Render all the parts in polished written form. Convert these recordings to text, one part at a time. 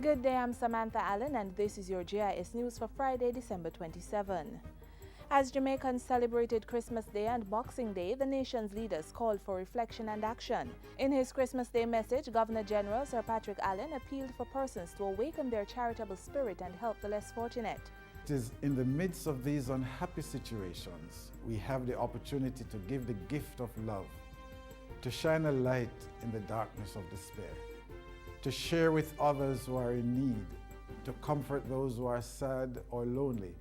Good day, I'm Samantha Allen and this is your Jis News for Friday, December 27. As Jamaicans celebrated Christmas Day and Boxing Day, the nation's leaders called for reflection and action. In his Christmas Day message, Governor General Sir Patrick Allen appealed for persons to awaken their charitable spirit and help the less fortunate. It is in the midst of these unhappy situations we have the opportunity to give the gift of love, to shine a light in the darkness of despair, to share with others who are in need, to comfort those who are sad or lonely,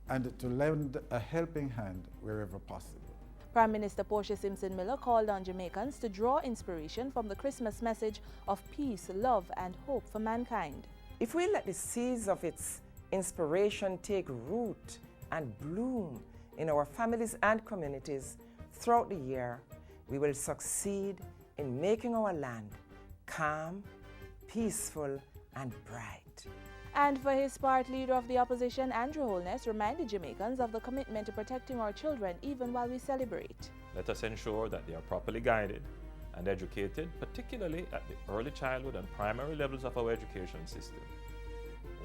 and to lend a helping hand wherever possible. Prime Minister Portia Simpson-Miller called on Jamaicans to draw inspiration from the Christmas message of peace, love, and hope for mankind. If we let the seeds of its inspiration take root and bloom in our families and communities throughout the year, we will succeed in making our land calm, peaceful, and bright. And for his part, Leader of the Opposition Andrew Holness reminded Jamaicans of the commitment to protecting our children even while we celebrate. Let us ensure that they are properly guided and educated, particularly at the early childhood and primary levels of our education system.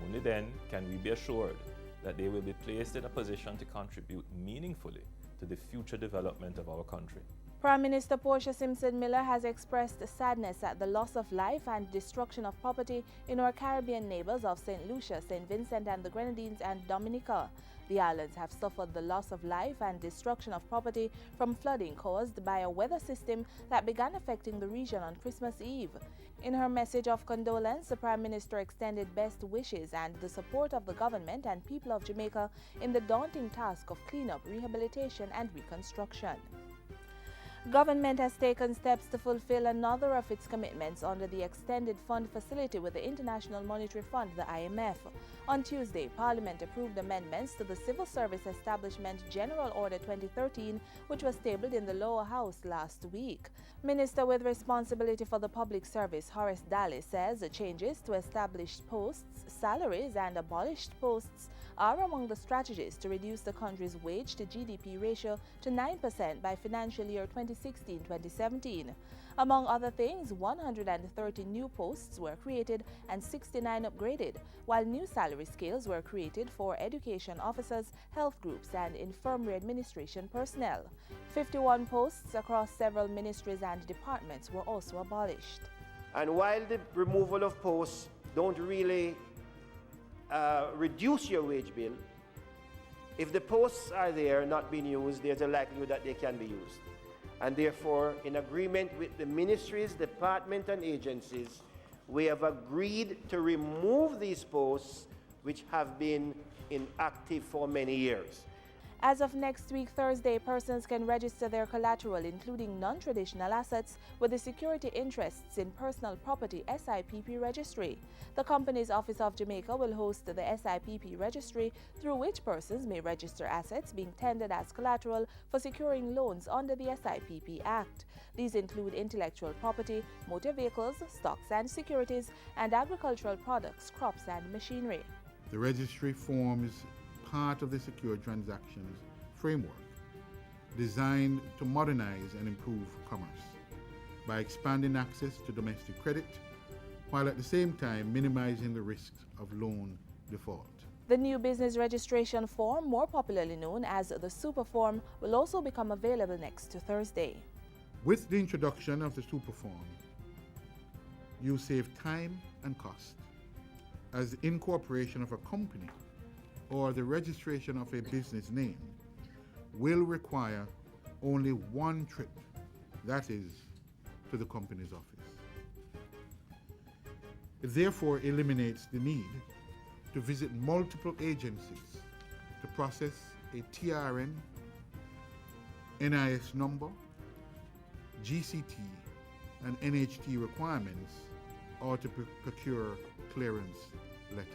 Only then can we be assured that they will be placed in a position to contribute meaningfully to the future development of our country. Prime Minister Portia Simpson-Miller has expressed sadness at the loss of life and destruction of property in our Caribbean neighbors of St. Lucia, St. Vincent and the Grenadines and Dominica. The islands have suffered the loss of life and destruction of property from flooding caused by a weather system that began affecting the region on Christmas Eve. In her message of condolence, the Prime Minister extended best wishes and the support of the government and people of Jamaica in the daunting task of cleanup, rehabilitation and reconstruction. Government has taken steps to fulfill another of its commitments under the Extended Fund Facility with the International Monetary Fund, the IMF. On Tuesday, Parliament approved amendments to the Civil Service Establishment General Order 2013, which was tabled in the lower house last week. Minister with responsibility for the public service, Horace Daly, says the changes to established posts, salaries and abolished posts are among the strategies to reduce the country's wage to GDP ratio to 9% by financial year 2016-2017. Among other things, 130 new posts were created and 69 upgraded, while new salary scales were created for education officers, health groups and infirmary administration personnel. 51 posts across several ministries and departments were also abolished. And while the removal of posts don't really reduce your wage bill, if the posts are there not being used, there's a likelihood that they can be used. And therefore, in agreement with the ministries, departments and agencies, we have agreed to remove these posts which have been inactive for many years. As of next week, Thursday, persons can register their collateral, including non-traditional assets, with the Security Interests in Personal Property S.I.P.P registry. The company's Office of Jamaica will host the S.I.P.P registry, through which persons may register assets being tendered as collateral for securing loans under the S.I.P.P Act. These include intellectual property, motor vehicles, stocks and securities, and agricultural products, crops and machinery. The registry forms part of the secure transactions framework designed to modernize and improve commerce by expanding access to domestic credit while at the same time minimizing the risks of loan default. The new business registration form, more popularly known as the Super Form, will also become available next Thursday. With the introduction of the Super Form, you save time and cost, as the incorporation of a company or the registration of a business name will require only one trip, that is, to the company's office. It therefore eliminates the need to visit multiple agencies to process a TRN, NIS number, GCT, and NHT requirements, or to procure clearance letters.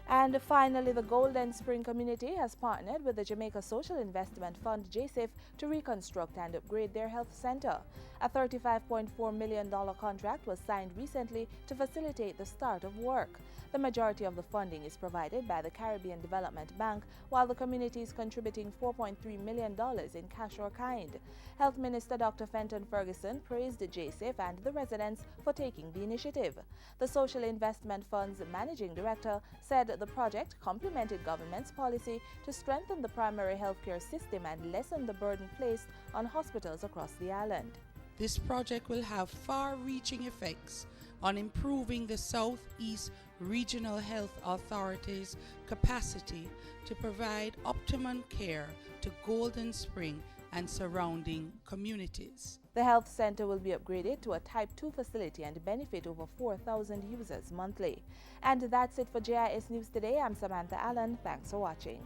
And finally, the Golden Spring community has partnered with the Jamaica Social Investment Fund, JSIP, to reconstruct and upgrade their health center. A $35.4 million contract was signed recently to facilitate the start of work. The majority of the funding is provided by the Caribbean Development Bank, while the community is contributing $4.3 million in cash or kind. Health Minister Dr. Fenton Ferguson praised JSIP and the residents for taking the initiative. The Social Investment Fund's managing director said the project complemented government's policy to strengthen the primary healthcare system and lessen the burden placed on hospitals across the island. This project will have far-reaching effects on improving the Southeast Regional Health Authority's capacity to provide optimum care to Golden Spring and surrounding communities. The health center will be upgraded to a Type 2 facility and benefit over 4,000 users monthly. And that's it for JIS News Today. I'm Samantha Allen. Thanks for watching.